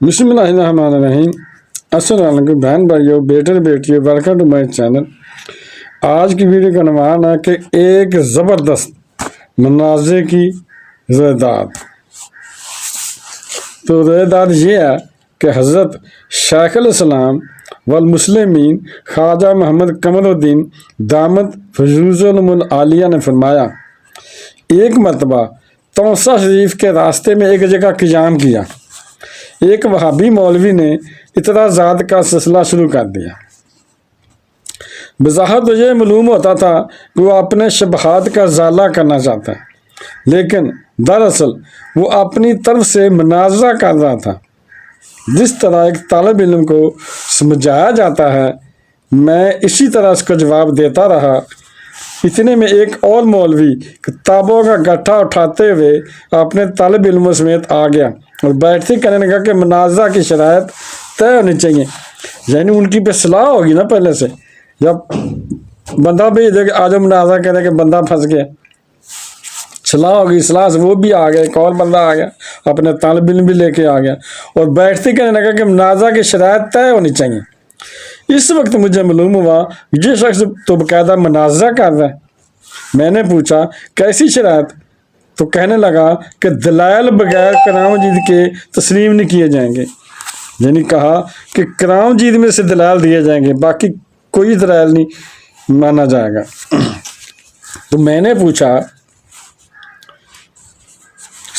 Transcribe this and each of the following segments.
بسم اللہ الرحمن الرحیم۔ السلام علیکم بہن بھائیو، بیٹے بیٹیو، ویلکم ٹو مائی چینل۔ آج کی ویڈیو کا عنوان ہے کہ ایک زبردست مناظر کی رویداد۔ تو رویداد یہ ہے کہ حضرت شیخ الاسلام والمسلمین خواجہ محمد قمر الدین دامت فیوزهم العالیہ نے فرمایا، ایک مرتبہ توسہ شریف کے راستے میں ایک جگہ قیام کیا، ایک وہابی مولوی نے اعتراضات کا سلسلہ شروع کر دیا۔ بظاہر تو یہ معلوم ہوتا تھا کہ وہ اپنے شبہات کا ازالہ کرنا چاہتا ہے، لیکن دراصل وہ اپنی طرف سے مناظرہ کر رہا تھا۔ جس طرح ایک طالب علم کو سمجھایا جاتا ہے، میں اسی طرح اس کا جواب دیتا رہا۔ اتنے میں ایک اور مولوی کتابوں کا گٹھا اٹھاتے ہوئے اپنے طالب علموں سمیت آ گیا اور بیٹھتے کہنے لگا کہ مناظرہ کی شرائط طے ہونی چاہیے، یعنی ان کی پہ صلاح ہوگی نا پہلے سے۔ جب بندہ بھیج دے کہ آج مناظرہ کہہ رہے کہ بندہ پھنس گیا، صلاح ہوگی، صلاح سے وہ بھی آ گیا، ایک اور بندہ آ گیا، اپنے طالب علم بھی لے کے آ گیا اور بیٹھتے کہنے لگا کہ مناظرہ کی شرائط طے ہونی چاہیے۔ اس وقت مجھے معلوم ہوا یہ شخص تو باقاعدہ مناظرہ کر رہا ہے۔ میں نے پوچھا کیسی شرائط؟ تو کہنے لگا کہ دلائل بغیر کرام جید کے تسلیم نہیں کیے جائیں گے، یعنی کہا کہ کرام جید میں سے دلائل دیے جائیں گے، باقی کوئی دلائل نہیں مانا جائے گا۔ تو میں نے پوچھا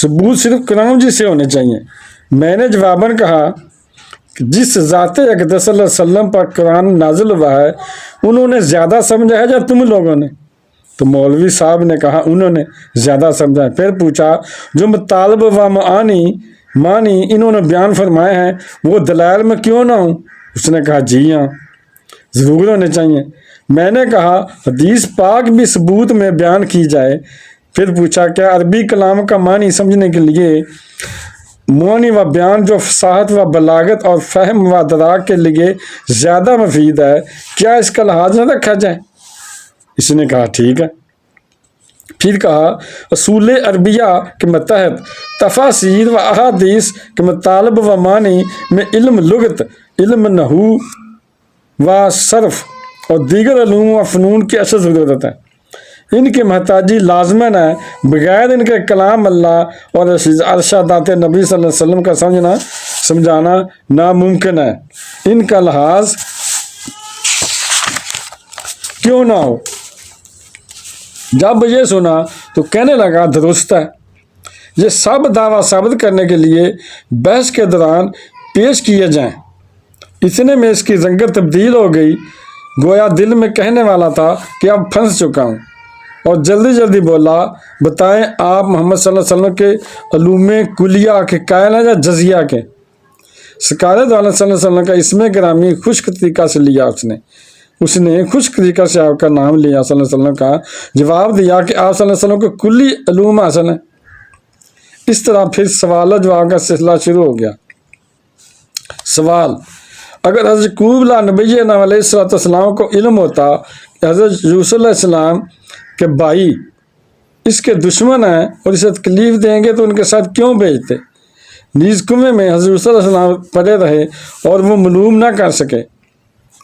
ثبوت صرف کرام جید سے ہونے چاہیے؟ میں نے جواباً کہا کہ جس ذات اقدس صلی اللہ علیہ وسلم پر قرآن نازل ہوا ہے انہوں نے زیادہ سمجھا ہے یا تم لوگوں نے؟ تو مولوی صاحب نے کہا انہوں نے زیادہ سمجھا ہے۔ پھر پوچھا جو مطالب و معنی انہوں نے بیان فرمائے ہیں وہ دلائل میں کیوں نہ ہوں؟ اس نے کہا جی ہاں، ضرور ہونے چاہیے۔ میں نے کہا حدیث پاک بھی ثبوت میں بیان کی جائے۔ پھر پوچھا کیا عربی کلام کا معنی سمجھنے کے لیے معنی و بیان جو فصاحت و بلاغت اور فہم و ادراک کے لیے زیادہ مفید ہے، کیا اس کا لحاظ نہ رکھا جائے؟ اس نے کہا ٹھیک ہے۔ پھر کہا اصول عربیہ کے متحد تفاسیر و احادیث کے مطالب و معنی میں علم لغت، علم نحو و صرف اور دیگر علوم و فنون کی اشد ضرورت ہے۔ ان کی محتاجی لازمن ہے، بغیر ان کے کلام اللہ اور ارشادات نبی صلی اللہ علیہ وسلم کا سمجھانا ناممکن ہے۔ ان کا لحاظ کیوں نہ ہو؟ جب یہ سنا تو کہنے لگا درست ہے، یہ سب دعویٰ ثابت کرنے کے لیے بحث کے دوران پیش کیے جائیں۔ اتنے میں اس کی رنگت تبدیل ہو گئی، گویا دل میں کہنے والا تھا کہ اب پھنس چکا ہوں، اور جلدی جلدی بولا بتائیں آپ محمد صلی اللہ علیہ وسلم کے علوم کلیہ کے قائل ہیں یا جزیہ کے؟ سکارت والا صلی اللہ علیہ وسلم کا اسم گرامی خشک طریقہ سے لیا، اس نے خشک طریقہ سے آپ کا نام لیا صلی اللہ علیہ وسلم کا، جواب دیا کہ آپ صلی اللہ علیہ وسلم کو کلی علوم حاصل ہیں۔ اس طرح پھر سوال و جواب کا سلسلہ شروع ہو گیا۔ سوال: اگر حضرت یعقوب نبی علیہ السلام کو علم ہوتا کہ حضرت یوسف علیہ السلام کے بھائی اس کے دشمن ہیں اور اسے تکلیف دیں گے تو ان کے ساتھ کیوں بھیجتے؟ نیز کنویں میں حضرت یوسف علیہ السلام پڑے رہے اور وہ معلوم نہ کر سکے،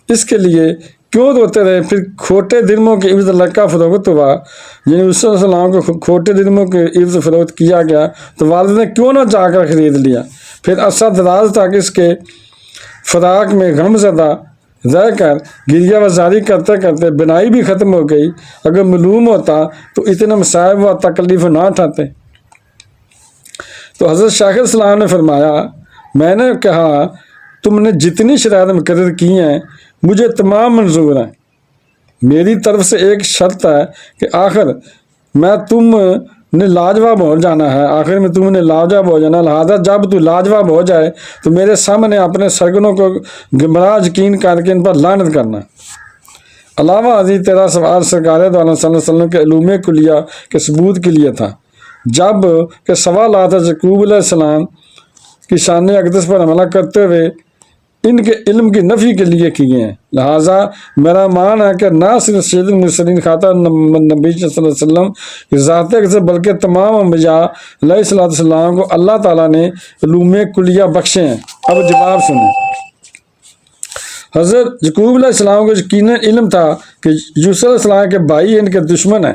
اس کے لیے کیوں روتے رہے؟ پھر کھوٹے درموں کے عوض لڑکا فروخت ہوا، یعنی یوسف علیہ السلام کو کھوٹے درموں کے عوض فروخت کیا گیا تو والد نے کیوں نہ چاہ کر خرید لیا؟ پھر عرصہ دراز تک اس کے فراق میں غم زدہ رہ کر گریہ وزاری کرتے کرتے بنائی بھی ختم ہو گئی۔ اگر معلوم ہوتا تو اتنے مصائب و تکلیف نہ اٹھاتے۔ تو حضرت شیخ الاسلام نے فرمایا میں نے کہا تم نے جتنی شرائط مقرر کی ہیں مجھے تمام منظور ہیں، میری طرف سے ایک شرط ہے کہ آخر میں تم نے لاجواب ہو جانا ہے، آخر میں تم نے لاجواب ہو جانا، لہٰذا جب تو لاجواب ہو جائے تو میرے سامنے اپنے سرگنوں کو گمراہ یقین کر کے ان پر لعنت کرنا۔ علاوہ ازیں تیرا سوال سرکار دو عالم صلی اللہ علیہ وسلم کے علوم کلیہ کے ثبوت کے لیے تھا، جب کہ سوالات یعقوب علیہ السلام کی شان اقدس پر حملہ کرتے ہوئے ان کے علم کی نفی کے لیے کیے ہیں۔ لہٰذا میرا مان ہے کہ نہ صرف سید المرسلین خاتم نبی صلی اللہ علیہ وسلم کی ذات اقدس بلکہ تمام انبیاء علیہ السلام کو اللہ تعالیٰ نے علوم کلیہ بخشے ہیں۔ اب جواب سنیں۔ حضرت یعقوب علیہ السلام کو یقیناً علم تھا کہ یوسف علیہ السلام کے بھائی ان کے دشمن ہیں۔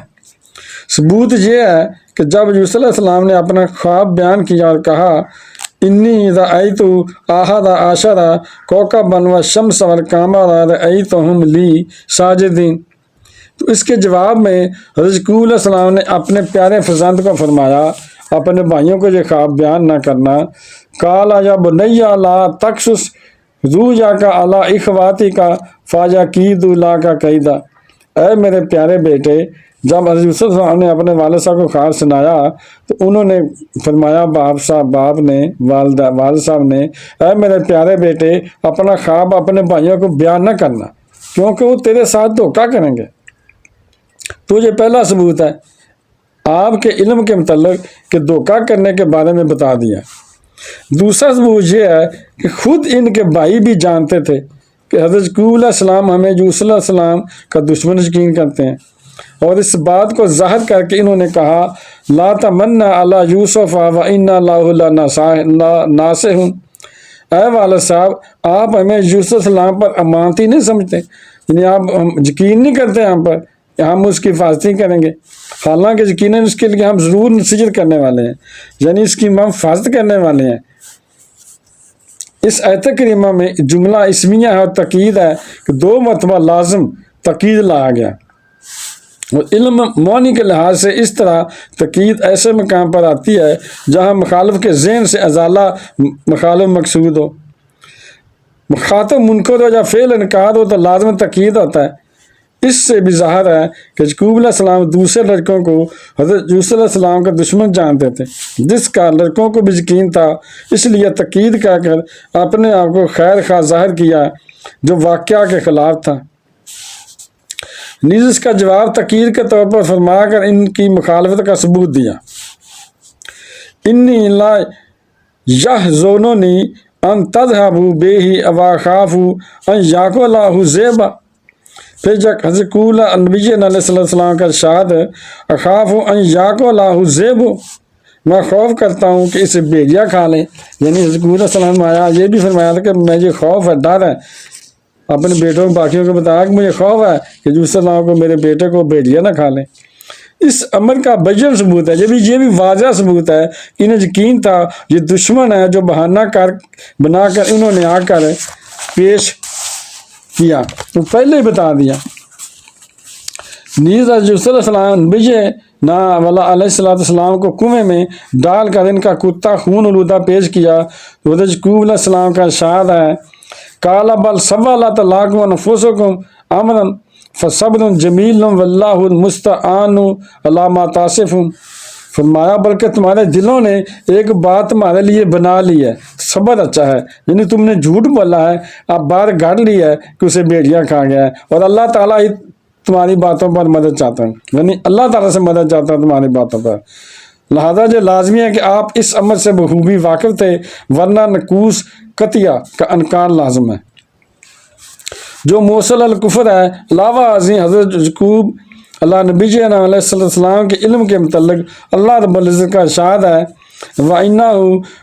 ثبوت یہ ہے کہ جب یوسف علیہ السلام نے اپنا خواب بیان کیا اور کہا انی رأیت احد عشر کوکبا والشمس والقمر رأیتهم لی ساجدین، تو اس کے جواب میں حضرت یعقوب علیہ السلام نے اپنے پیارے فرزند کو فرمایا اپنے بھائیوں کو یہ خواب بیان نہ کرنا۔ قال یا بنی لا تقصص رؤیاک علی اخواتک فیکیدوا لک کیدا، اے میرے پیارے بیٹے، جب حضرت یوسف علیہ السلام نے اپنے والد صاحب کو خواب سنایا تو انہوں نے فرمایا والد صاحب نے اے میرے پیارے بیٹے، اپنا خواب اپنے بھائیوں کو بیان نہ کرنا کیونکہ وہ تیرے ساتھ دھوکہ کریں گے۔ تو یہ پہلا ثبوت ہے آپ کے علم کے متعلق کہ دھوکہ کرنے کے بارے میں بتا دیا۔ دوسرا ثبوت یہ ہے کہ خود ان کے بھائی بھی جانتے تھے کہ حضرت یعقوب علیہ السلام ہمیں یوسف علیہ السلام کا دشمن یقین کرتے ہیں، اور اس بات کو ظاہر کر کے انہوں نے کہا لا تمنا علی یوسف وانا لہ ناصحون، اے والد صاحب آپ ہمیں یوسف علیہ السلام پر امانتی نہیں سمجھتے، یعنی آپ یقین نہیں کرتے ہم پر کہ ہم اس کی حفاظتی کریں گے، حالانکہ یقیناً اس کے لیے ہم ضرور نصیحت کرنے والے ہیں، یعنی اس کی ہم حفاظت کرنے والے ہیں۔ اس آیت کریمہ میں جملہ اسمیہ ہے اور تاکید ہے کہ 2 مرتبہ لازم تاکید لایا گیا، اور علم معنی کے لحاظ سے اس طرح تاکید ایسے مقام پر آتی ہے جہاں مخالف کے ذہن سے ازالہ مخالف مقصود ہو، مخاطب منکر ہو یا فعل انکار ہو تو لازم تاکید ہوتا ہے۔ اس سے بھی ظاہر ہے کہ یعقوب علیہ السلام دوسرے لڑکوں کو حضرت یوسف علیہ السلام کا دشمن جانتے تھے، جس کا لڑکوں کو بھی یقین تھا، اس لیے تاکید کہہ کر اپنے آپ کو خیر خواہ ظاہر کیا جو واقعہ کے خلاف تھا۔ نیز اس کا جواب تاکید کے طور پر فرما کر ان کی مخالفت کا ثبوت دیا۔ انی لا یحزننی ان تذهبوا به واخاف ان یاکلہ الذئب، پھر جب حضرت نبی علیہ السلام کا ارشاد اخاف ان یاکلہ الذئب، میں خوف کرتا ہوں کہ اسے بھیڑیا کھا لیں، یعنی حضرت علیہ السلام آیا یہ بھی فرمایا تھا کہ مجھے خوف ہے، ڈر ہے، اپنے بیٹوں باقیوں کو بتایا کہ مجھے خوف ہے کہ یوسف علیہ السلام کو میرے بیٹے کو بھیڑیا نہ کھا لیں۔ اس امر کا بیان ثبوت ہے، یہ بھی واضح ثبوت ہے کہ انہیں یقین تھا یہ دشمن ہے جو بہانہ بنا کر انہوں نے آ کر پیش کیا، تو پہلے ہی بتا دیا۔ نیز یوسف علیہ السلام نبی علیہ السلام کو کنویں میں ڈال کر ان کا کتا خون آلودہ پیش کیا، تو حضرت یعقوب علیہ السلام کا ارشاد ہے قال بل سولت لکم انفسکم امرا فصبر جمیل واللہ المستعان علی ما تصفون، فرمایا بلکہ تمہارے دلوں نے ایک بات تمہارے لیے بنا لی ہے، صبر اچھا ہے، یعنی تم نے جھوٹ بولا ہے، اب بات گھڑ لی ہے کہ اسے بھیڑیا کھا گیا ہے، اور اللہ تعالیٰ ہی تمہاری باتوں پر مدد چاہتا ہے، یعنی اللہ تعالیٰ سے مدد چاہتا ہے تمہاری باتوں پر، لہذا یہ لازمی ہے کہ آپ اس امر سے بخوبی واقف تھے، ورنہ نکوس قطعیہ کا انکار لازم ہے۔ جو موصل الکفر ہے، علاوہ ازیں حضرت یعقوب اللہ نبی علیہ السلام کے علم کے متعلق اللہ رب العزت کا ارشاد ہے وَإِنَّهُ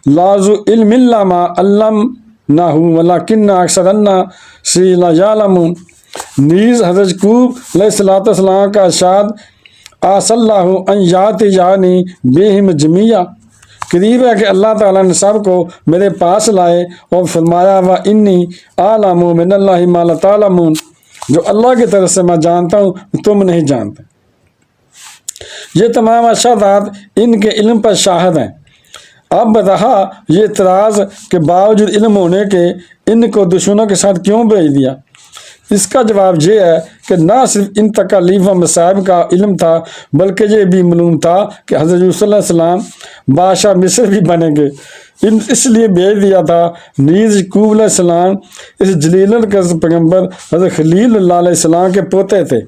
لَذُو عِلْمٍ لَّمَا عَلَّمْنَاهُ وَلَٰكِنَّ أَكْثَرَ النَّاسِ لَا يَعْلَمُونَ، نیز حضرت یعقوب علیہ السلام کا ارشاد عَسَى اللَّهُ أَن يَأْتِيَنِي بِهِمْ جَمِيعًا، قریب ہے کہ اللہ تعالیٰ نے سب کو میرے پاس لائے، اور فرمایا وَإِنِّي أَعْلَمُ مِنَ اللَّهِ مَا لَا تَعْلَمُونَ، جو اللہ کی طرف سے میں جانتا ہوں تم نہیں جانتے۔ یہ تمام ارشادات ان کے علم پر شاہد ہیں۔ اب رہا یہ اعتراض کہ باوجود علم ہونے کے ان کو دشمنوں کے ساتھ کیوں بھیج دیا، اس کا جواب یہ ہے کہ نہ صرف ان تکالیف و مصائب کا علم تھا بلکہ یہ بھی معلوم تھا کہ حضرت یوسف علیہ السلام بادشاہ مصر بھی بنیں گے، اس لیے بھیج دیا تھا۔ نیز یعقوب علیہ السلام اس جلیل القدر پیغمبر حضرت خلیل اللہ علیہ السلام کے پوتے تھے،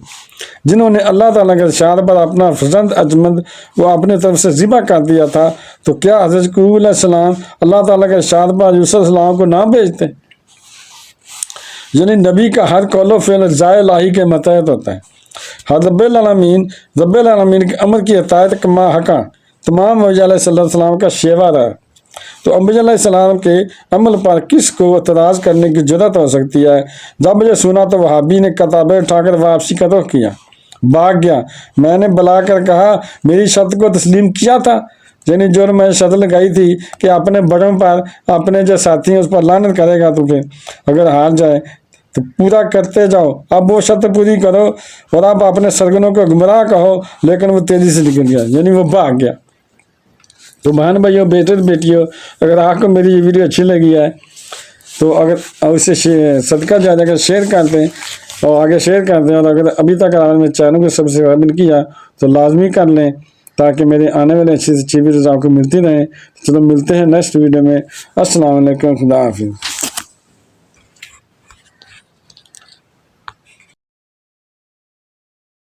جنہوں نے اللہ تعالیٰ کے ارشاد پر اپنا فرزند اجمد کو اپنے طرف سے ذبح کر دیا تھا، تو کیا حضرت یعقوب علیہ السلام اللہ تعالیٰ کے ارشاد پر یوسف علیہ السلام کو نہ بھیجتے؟ یعنی نبی کا ہر قول و فعل رضائے الہی کے متحد ہوتا ہے۔ رب العالمین کے امر کی اطاعت کما حقا تمام نبی علیہ السلام کا شیوا رہا، تو انبیاء علیہ السلام کے عمل پر کس کو اعتراض کرنے کی جرات ہو سکتی ہے؟ جب یہ سنا تو وہابی نے کتابیں اٹھا کر واپسی کا رخ کیا، بھاگ گیا۔ میں نے بلا کر کہا میری شرط کو تسلیم کیا تھا، یعنی جو میں شرط لگائی تھی کہ اپنے بڑوں پر اپنے جو ساتھی ہیں اس پر لعنت کرے گا، تو پھر اگر ہار جائے تو پورا کرتے جاؤ، اب وہ شرط پوری کرو، اور اب اپنے سرگنوں کو گمراہ کہو، لیکن وہ تیزی سے نکل گیا، یعنی وہ بھاگ گیا۔ تو بہن بھائیوں، بیٹے بیٹیوں، اگر آپ کو میری یہ ویڈیو اچھی لگی ہے تو اگر اسے صدقہ جاریہ اگر شیئر کرتے ہیں اور آگے شیئر کرتے ہیں، اور اگر ابھی تک آپ نے چینل کو سبسکرائب نہیں کیا تو لازمی کر لیں تاکہ میرے آنے والے اچھی سے اچھی ویڈیوز آپ کو ملتی رہیں۔ چلو ملتے ہیں نیکسٹ ویڈیو میں۔ السلام علیکم، خدا حافظ۔